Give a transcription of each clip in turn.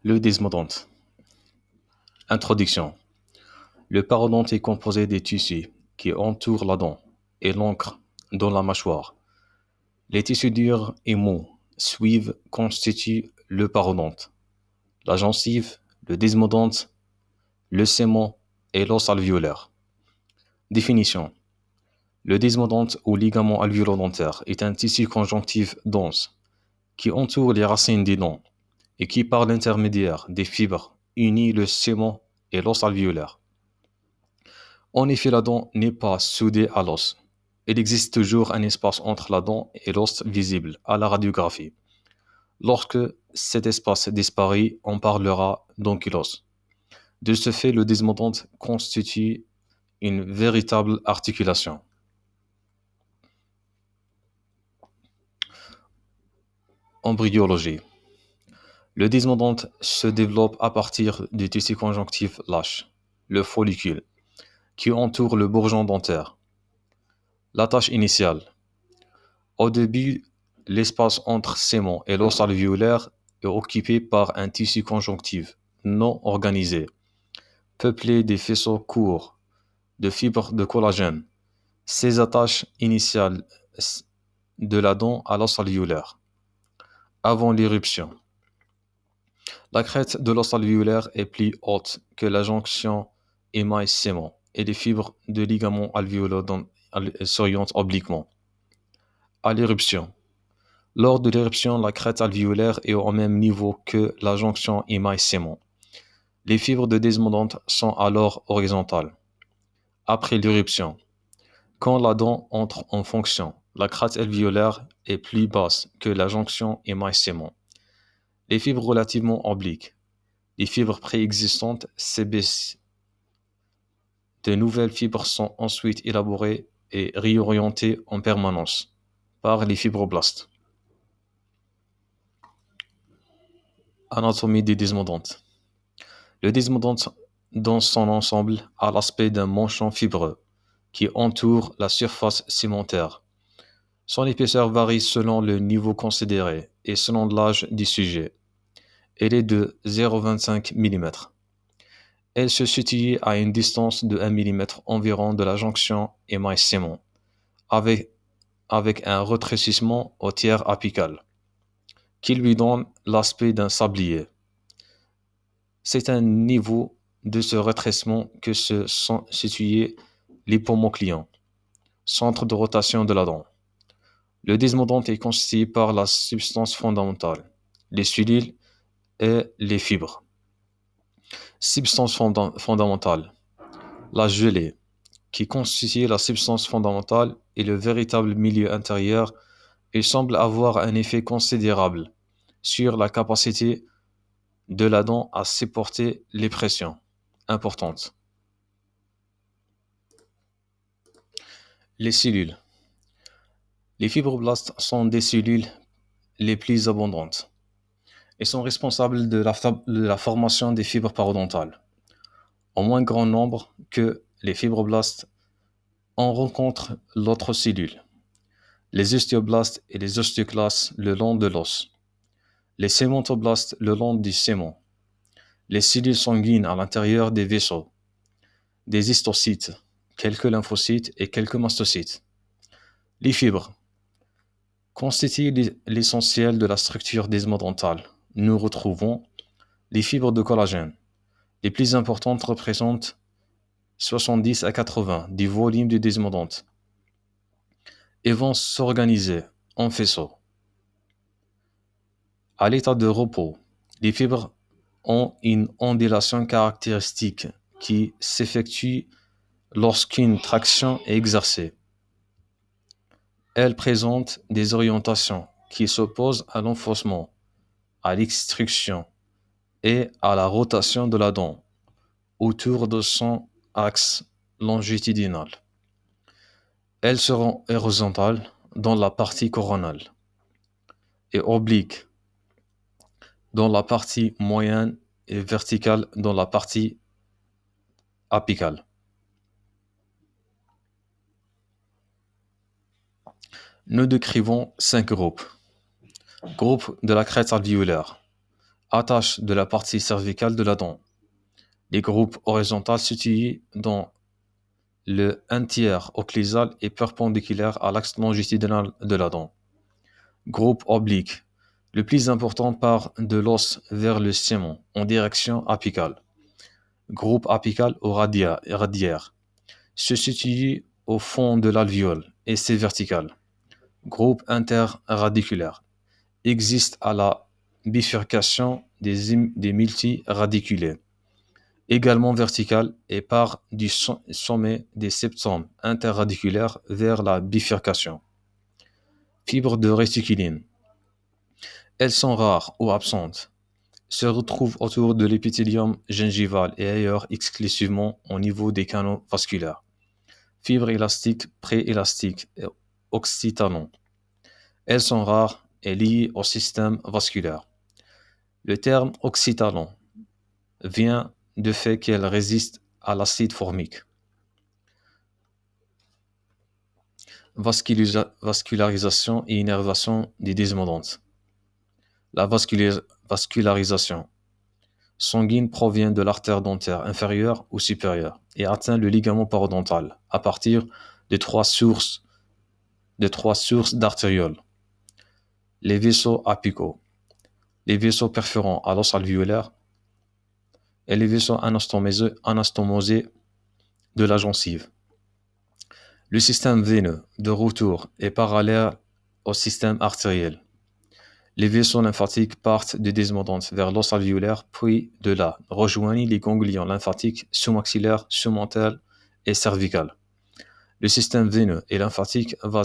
Le desmodonte. Introduction. Le parodonte est composé des tissus qui entourent la dent et l'encre dans la mâchoire. Les tissus durs et mous suivent constituent le parodonte. La gencive, le desmodonte, le sément et l'os alvéolaire. Définition. Le desmodonte ou ligament alvéolo-dentaire est un tissu conjonctif dense qui entoure les racines des dents et qui, par l'intermédiaire des fibres, unit le sément et l'os alvéolaire. En effet, la dent n'est pas soudée à l'os. Il existe toujours un espace entre la dent et l'os visible à la radiographie. Lorsque cet espace disparaît, on parlera d'ankylose. De ce fait, le desmodonte constitue une véritable articulation. Embryologie. Le desmodonte se développe à partir du tissu conjonctif lâche, le follicule, qui entoure le bourgeon dentaire. La tâche initiale. Au début, l'espace entre sément et l'os alvéolaire est occupé par un tissu conjonctif non organisé, peuplé des faisceaux courts de fibres de collagène. Ces attaches initiales de la dent à l'os alvéolaire. Avant l'éruption, la crête de l'os alvéolaire est plus haute que la jonction émail-sément et les fibres de ligament alvéolo s'orientent obliquement. À l'éruption. Lors de l'éruption, la crête alvéolaire est au même niveau que la jonction émail-sément. Les fibres de desmodonte sont alors horizontales. Après l'éruption, quand la dent entre en fonction, la crête alvéolaire est plus basse que la jonction émail-sément. Les fibres relativement obliques. Les fibres préexistantes s'ébaissent. De nouvelles fibres sont ensuite élaborées et réorientées en permanence par les fibroblastes. Anatomie des desmodontes. Le desmodonte dans son ensemble a l'aspect d'un manchon fibreux qui entoure la surface sémentaire. Son épaisseur varie selon le niveau considéré et selon l'âge du sujet. Elle est de 0,25 mm. Elle se situe à une distance de 1 mm environ de la jonction émail-sément, avec un rétrécissement au tiers apical, qui lui donne l'aspect d'un sablier. C'est à un niveau de ce rétrécissement que se sont situés l'hypomocléon, centre de rotation de la dent. Le desmodonte est constitué par la substance fondamentale, les cellules et les fibres. Substance fondamentale, la gelée, qui constitue la substance fondamentale et le véritable milieu intérieur et semble avoir un effet considérable sur la capacité de la dent à supporter les pressions importantes. Les cellules. Les fibroblastes sont des cellules les plus abondantes et sont responsables de la formation des fibres parodontales. En moins grand nombre que les fibroblastes, on rencontre l'autre cellule, les ostéoblastes et les ostéoclastes le long de l'os, les sémentoblastes le long du sément, les cellules sanguines à l'intérieur des vaisseaux, des histocytes, quelques lymphocytes et quelques mastocytes. Les fibres constituent l'essentiel de la structure desmodontale. Nous retrouvons les fibres de collagène. Les plus importantes représentent 70 à 80 du volume du desmodonte et vont s'organiser en faisceaux. À l'état de repos, les fibres ont une ondulation caractéristique qui s'effectue lorsqu'une traction est exercée. Elles présentent des orientations qui s'opposent à l'enfoncement, à l'extrusion et à la rotation de la dent autour de son axe longitudinal. Elles seront horizontales dans la partie coronale et obliques dans la partie moyenne et verticales dans la partie apicale. Nous décrivons 5 groupes. Groupe de la crête alvéolaire, Attache de la partie cervicale de la dent. Les groupes horizontaux situés dans le un tiers occlusal et perpendiculaire à l'axe longitudinal de la dent. Groupe oblique. Le plus important part de l'os vers le sément en direction apicale. Groupe apical ou radiaire. Se situe au fond de l'alvéole et c'est vertical. Groupe interradiculaire. Existe à la bifurcation des multiradiculés. Également vertical et part du sommet des septums interradiculaires vers la bifurcation. Fibres de réticuline. Elles sont rares ou absentes. Se retrouvent autour de l'épithélium gingival et ailleurs exclusivement au niveau des canaux vasculaires. Fibres élastiques, préélastiques et oxytalons. Elles sont rares et liées au système vasculaire. Le terme oxytalon vient du fait qu'elles résistent à l'acide formique. Vascularisation et innervation des desmodantes. La vascularisation sanguine provient de l'artère dentaire inférieure ou supérieure et atteint le ligament parodontal à partir de trois sources d'artérioles. Les vaisseaux apicaux, les vaisseaux perforants à l'os alvéolaire et les vaisseaux anastomosés de la gencive. Le système veineux de retour est parallèle au système artériel. Les vaisseaux lymphatiques partent des desmodantes vers l'os alvéolaire, puis de là rejoignent les ganglions lymphatiques sous-maxillaires, sous-mental et cervical. Le système veineux et lymphatique va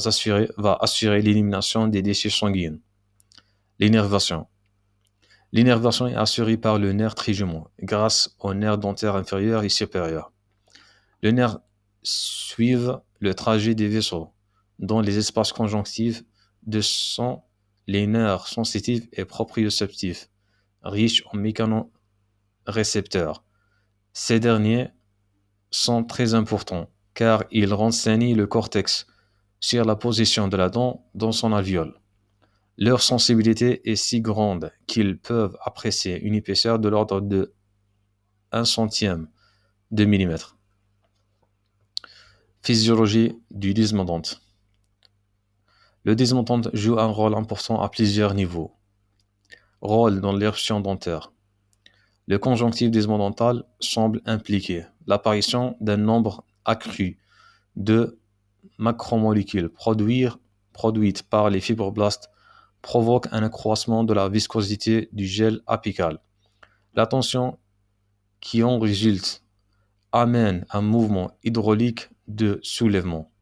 assurer l'élimination des déchets sanguins. L'innervation. L'innervation est assurée par le nerf trigemin grâce au nerf dentaire inférieur et supérieur. Le nerf suit le trajet des vaisseaux dans les espaces conjonctifs de sont les nerfs sensitifs et proprioceptifs, riches en mécanorécepteurs. Ces derniers sont très importants car ils renseignent le cortex sur la position de la dent dans son alvéole. Leur sensibilité est si grande qu'ils peuvent apprécier une épaisseur de l'ordre de 1/100 de millimètre. Physiologie du desmodonte. Le desmodonte joue un rôle important à plusieurs niveaux. Rôle dans l'éruption dentaire. Le conjonctif desmodontal semble impliquer l'apparition d'un nombre accru de macromolécules produites par les fibroblastes provoque un accroissement de la viscosité du gel apical. La tension qui en résulte amène un mouvement hydraulique de soulèvement.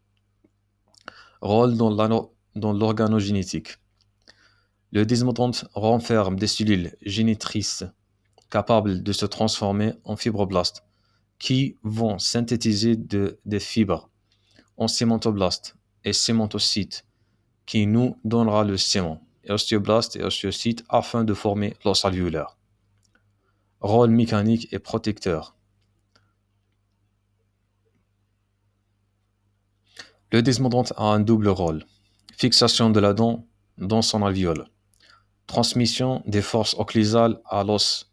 Rôle dans l'organogénétique. Le desmodonte renferme des cellules génitrices capables de se transformer en fibroblastes qui vont synthétiser des fibres en cémentoblastes et cémentocytes qui nous donnera le sément, et ostéoblastes et ostéocytes afin de former l'os alvéolaire. Rôle mécanique et protecteur. Le desmodonte a un double rôle. Fixation de la dent dans son alvéole. Transmission des forces occlusales à l'os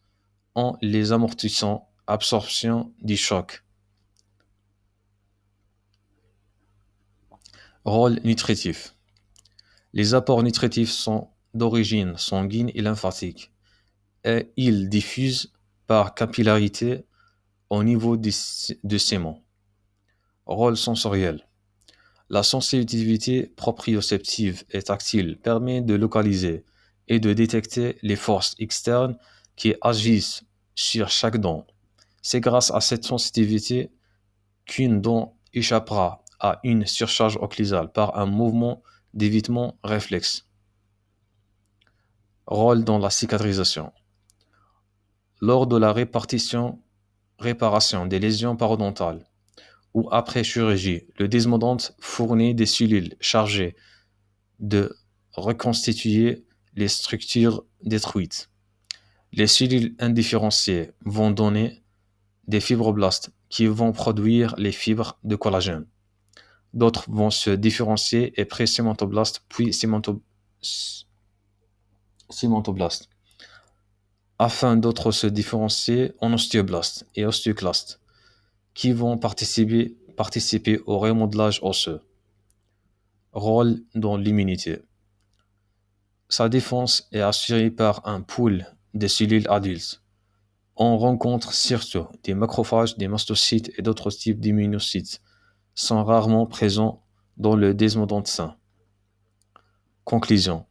en les amortissant. Absorption du choc. Rôle nutritif. Les apports nutritifs sont d'origine sanguine et lymphatique et ils diffusent par capillarité au niveau du sément. Rôle sensoriel. La sensibilité proprioceptive et tactile permet de localiser et de détecter les forces externes qui agissent sur chaque dent. C'est grâce à cette sensibilité qu'une dent échappera à une surcharge occlusale par un mouvement d'évitement réflexe. Rôle dans la cicatrisation. Lors de la réparation des lésions parodontales ou après chirurgie, le desmodonte fournit des cellules chargées de reconstituer les structures détruites. Les cellules indifférenciées vont donner des fibroblastes qui vont produire les fibres de collagène. D'autres vont se différencier et pré-cémentoblastes puis cémentoblastes. afin d'autres se différencier en ostéoblastes et ostéoclastes, qui vont participer au remodelage osseux. Rôle dans l'immunité. Sa défense est assurée par un pool de cellules adultes. On rencontre surtout des macrophages, des mastocytes et d'autres types d'immunocytes, sont rarement présents dans le desmodonte sain. Conclusion.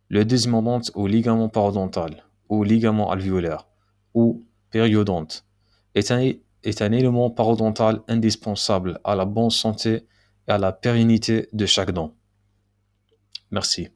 Le desmodonte ou ligament parodontal, ou ligament alvéolaire, ou périodonte, est un élément parodontal indispensable à la bonne santé et à la pérennité de chaque dent. Merci.